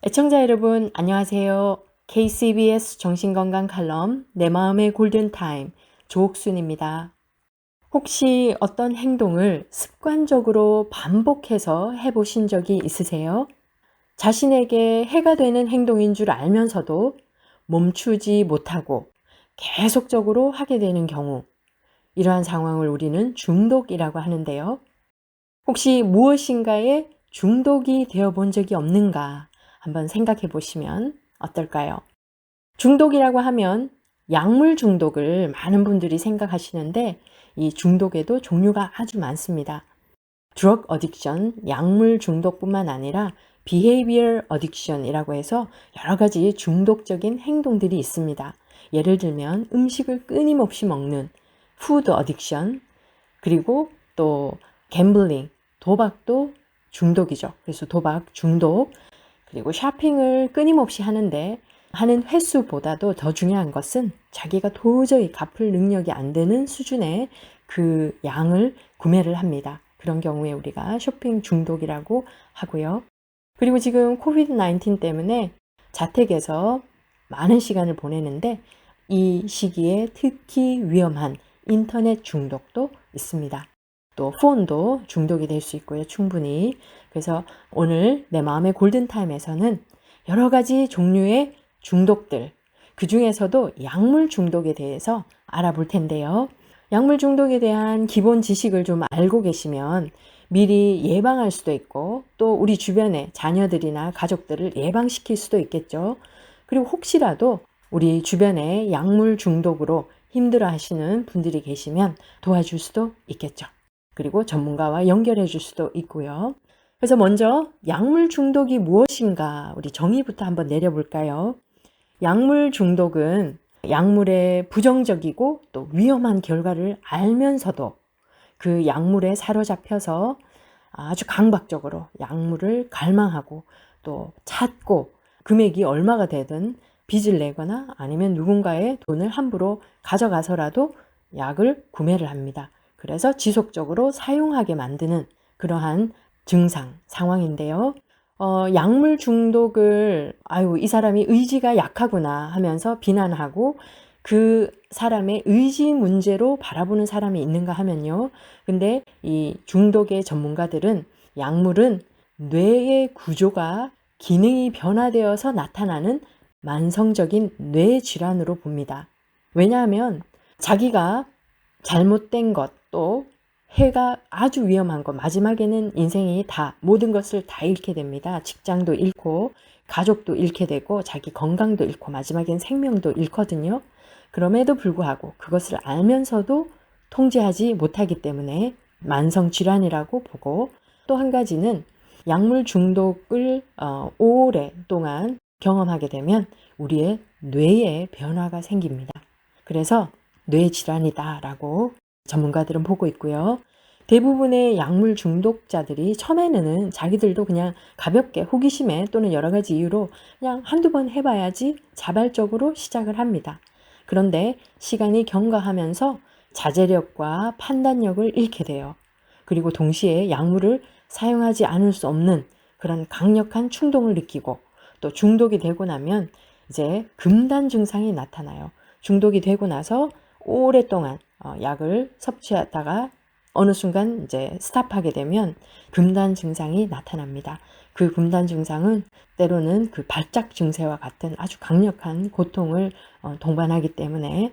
애청자 여러분, 안녕하세요. KCBS 정신건강 칼럼 내 마음의 골든타임 조옥순입니다. 혹시 어떤 행동을 습관적으로 반복해서 해보신 적이 있으세요? 자신에게 해가 되는 행동인 줄 알면서도 멈추지 못하고 계속적으로 하게 되는 경우, 이러한 상황을 우리는 중독이라고 하는데요. 혹시 무엇인가에 중독이 되어 본 적이 없는가 한번 생각해 보시면 어떨까요? 중독이라고 하면 약물 중독을 많은 분들이 생각하시는데 이 중독에도 종류가 아주 많습니다. 드럭 어딕션, 약물 중독뿐만 아니라 behavior addiction이라고 해서 여러 가지 중독적인 행동들이 있습니다. 예를 들면 음식을 끊임없이 먹는 푸드 어딕션, 그리고 또 갬블링, 도박도 중독이죠. 그래서 도박 중독, 그리고 쇼핑을 끊임없이 하는데 하는 횟수보다도 더 중요한 것은 자기가 도저히 갚을 능력이 안 되는 수준의 그 양을 구매를 합니다. 그런 경우에 우리가 쇼핑 중독이라고 하고요. 그리고 지금 코비드-19 때문에 자택에서 많은 시간을 보내는데 이 시기에 특히 위험한 인터넷 중독도 있습니다. 또 폰도 중독이 될 수 있고요. 충분히. 그래서 오늘 내 마음의 골든타임에서는 여러 가지 종류의 중독들, 그 중에서도 약물 중독에 대해서 알아볼 텐데요. 약물 중독에 대한 기본 지식을 좀 알고 계시면 미리 예방할 수도 있고 또 우리 주변의 자녀들이나 가족들을 예방시킬 수도 있겠죠. 그리고 혹시라도 우리 주변에 약물 중독으로 힘들어 하시는 분들이 계시면 도와줄 수도 있겠죠. 그리고 전문가와 연결해 줄 수도 있고요. 그래서 먼저 약물 중독이 무엇인가 우리 정의부터 한번 내려볼까요? 약물 중독은 약물의 부정적이고 또 위험한 결과를 알면서도 그 약물에 사로잡혀서 아주 강박적으로 약물을 갈망하고 또 찾고 금액이 얼마가 되든 빚을 내거나 아니면 누군가의 돈을 함부로 가져가서라도 약을 구매를 합니다. 그래서 지속적으로 사용하게 만드는 그러한 증상, 상황인데요. 약물 중독을 이 사람이 의지가 약하구나 하면서 비난하고 그 사람의 의지 문제로 바라보는 사람이 있는가 하면요. 근데 이 중독의 전문가들은 약물은 뇌의 구조가 기능이 변화되어서 나타나는 만성적인 뇌 질환으로 봅니다. 왜냐하면 자기가 잘못된 것, 또 해가 아주 위험한 것, 마지막에는 인생이 다 모든 것을 다 잃게 됩니다. 직장도 잃고 가족도 잃게 되고 자기 건강도 잃고 마지막엔 생명도 잃거든요. 그럼에도 불구하고 그것을 알면서도 통제하지 못하기 때문에 만성 질환이라고 보고, 또 한 가지는 약물 중독을 오랫동안 경험하게 되면 우리의 뇌에 변화가 생깁니다. 그래서 뇌 질환이다라고 전문가들은 보고 있고요. 대부분의 약물 중독자들이 처음에는 자기들도 그냥 가볍게 호기심에 또는 여러 가지 이유로 그냥 한두 번 해봐야지 자발적으로 시작을 합니다. 그런데 시간이 경과하면서 자제력과 판단력을 잃게 돼요. 그리고 동시에 약물을 사용하지 않을 수 없는 그런 강력한 충동을 느끼고, 또 중독이 되고 나면 이제 금단 증상이 나타나요. 중독이 되고 나서 오랫동안 약을 섭취하다가 어느 순간 이제 스탑하게 되면 금단 증상이 나타납니다. 그 금단 증상은 때로는 그 발작 증세와 같은 아주 강력한 고통을 동반하기 때문에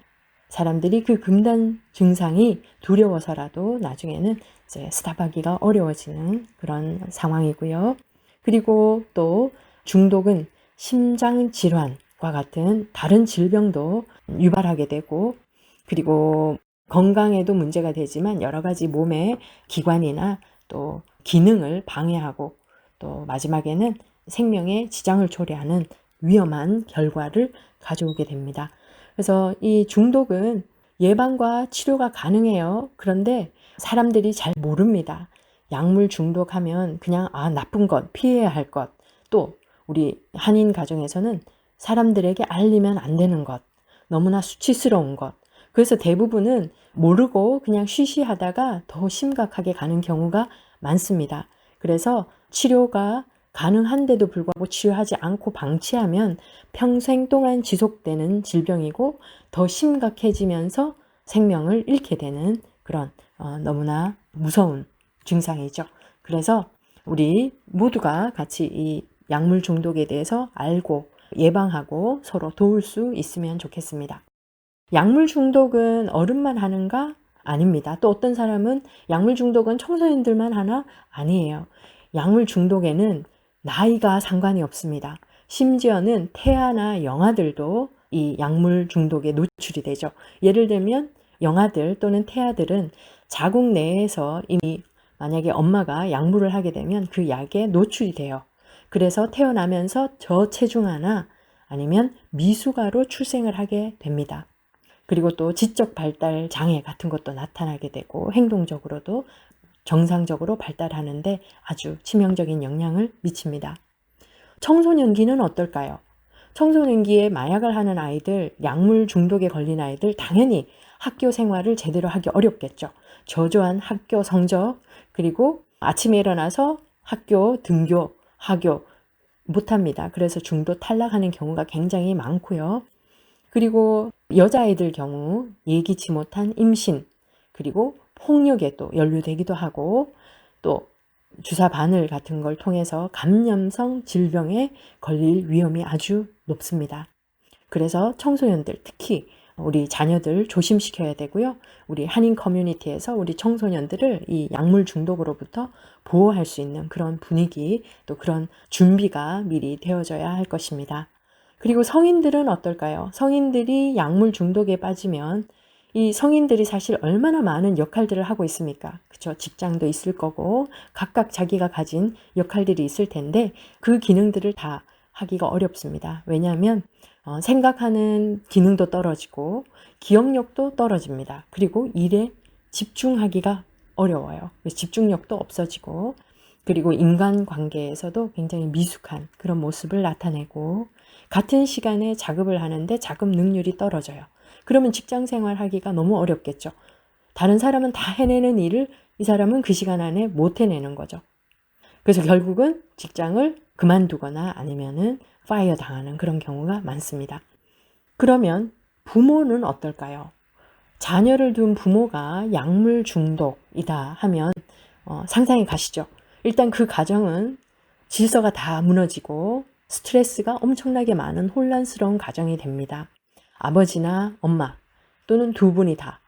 사람들이 그 금단 증상이 두려워서라도 나중에는 이제 스탑하기가 어려워지는 그런 상황이고요. 그리고 또 중독은 심장 질환과 같은 다른 질병도 유발하게 되고, 그리고 건강에도 문제가 되지만 여러 가지 몸의 기관이나 또 기능을 방해하고 또 마지막에는 생명에 지장을 초래하는 위험한 결과를 가져오게 됩니다. 그래서 이 중독은 예방과 치료가 가능해요. 그런데 사람들이 잘 모릅니다. 약물 중독하면 그냥 나쁜 것, 피해야 할 것, 또 우리 한인 가정에서는 사람들에게 알리면 안 되는 것, 너무나 수치스러운 것. 그래서 대부분은 모르고 그냥 쉬쉬하다가 더 심각하게 가는 경우가 많습니다. 그래서 치료가 가능한데도 불구하고 치료하지 않고 방치하면 평생 동안 지속되는 질병이고 더 심각해지면서 생명을 잃게 되는 그런 너무나 무서운 증상이죠. 그래서 우리 모두가 같이 이 약물 중독에 대해서 알고 예방하고 서로 도울 수 있으면 좋겠습니다. 약물 중독은 어른만 하는가? 아닙니다. 또 어떤 사람은 약물 중독은 청소년들만 하나? 아니에요. 약물 중독에는 나이가 상관이 없습니다. 심지어는 태아나 영아들도 이 약물 중독에 노출이 되죠. 예를 들면 영아들 또는 태아들은 자궁 내에서 이미 만약에 엄마가 약물을 하게 되면 그 약에 노출이 돼요. 그래서 태어나면서 저체중아나 아니면 미숙아로 출생을 하게 됩니다. 그리고 또 지적 발달 장애 같은 것도 나타나게 되고 행동적으로도 정상적으로 발달하는데 아주 치명적인 영향을 미칩니다. 청소년기는 어떨까요? 청소년기에 마약을 하는 아이들, 약물 중독에 걸린 아이들 당연히 학교 생활을 제대로 하기 어렵겠죠. 저조한 학교 성적, 그리고 아침에 일어나서 학교 등교, 하교 못합니다. 그래서 중도 탈락하는 경우가 굉장히 많고요. 그리고 여자아이들 경우 예기치 못한 임신, 그리고 폭력에 또 연루되기도 하고 또 주사 바늘 같은 걸 통해서 감염성 질병에 걸릴 위험이 아주 높습니다. 그래서 청소년들, 특히 우리 자녀들 조심시켜야 되고요. 우리 한인 커뮤니티에서 우리 청소년들을 이 약물 중독으로부터 보호할 수 있는 그런 분위기, 또 그런 준비가 미리 되어져야 할 것입니다. 그리고 성인들은 어떨까요? 성인들이 약물 중독에 빠지면 이 성인들이 사실 얼마나 많은 역할들을 하고 있습니까? 그쵸? 직장도 있을 거고 각각 자기가 가진 역할들이 있을 텐데 그 기능들을 다 하기가 어렵습니다. 왜냐하면 생각하는 기능도 떨어지고 기억력도 떨어집니다. 그리고 일에 집중하기가 어려워요. 집중력도 없어지고 그리고 인간관계에서도 굉장히 미숙한 그런 모습을 나타내고 같은 시간에 작업을 하는데 작업 능률이 떨어져요. 그러면 직장 생활하기가 너무 어렵겠죠. 다른 사람은 다 해내는 일을 이 사람은 그 시간 안에 못 해내는 거죠. 그래서 결국은 직장을 그만두거나 아니면은 파이어 당하는 그런 경우가 많습니다. 그러면 부모는 어떨까요? 자녀를 둔 부모가 약물 중독이다 하면 상상이 가시죠. 일단 그 가정은 질서가 다 무너지고 스트레스가 엄청나게 많은 혼란스러운 가정이 됩니다. 아버지나 엄마 또는 두 분이 다.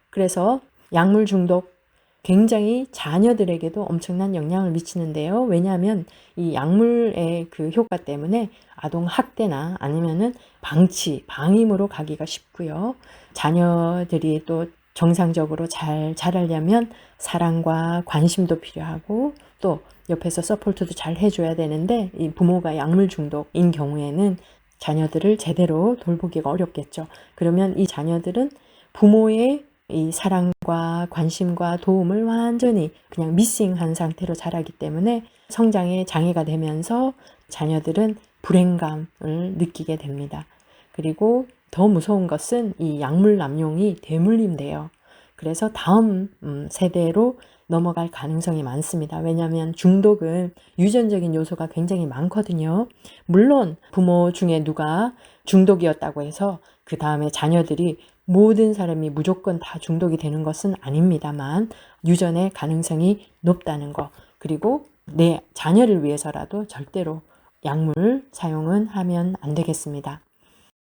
그래서 약물 중독 굉장히 자녀들에게도 엄청난 영향을 미치는데요. 왜냐하면 이 약물의 그 효과 때문에 아동 학대나 아니면은 방치, 방임으로 가기가 쉽고요. 자녀들이 또 정상적으로 잘 자라려면 사랑과 관심도 필요하고 또 옆에서 서포트도 잘 해줘야 되는데 이 부모가 약물 중독인 경우에는 자녀들을 제대로 돌보기가 어렵겠죠. 그러면 이 자녀들은 부모의 이 사랑과 관심과 도움을 완전히 그냥 미싱한 상태로 자라기 때문에 성장에 장애가 되면서 자녀들은 불행감을 느끼게 됩니다. 그리고 더 무서운 것은 이 약물 남용이 대물림돼요. 그래서 다음 세대로 넘어갈 가능성이 많습니다. 왜냐하면 중독은 유전적인 요소가 굉장히 많거든요. 물론 부모 중에 누가 중독이었다고 해서 그 다음에 자녀들이 모든 사람이 무조건 다 중독이 되는 것은 아닙니다만 유전의 가능성이 높다는 거, 그리고 내 자녀를 위해서라도 절대로 약물 사용은 하면 안 되겠습니다.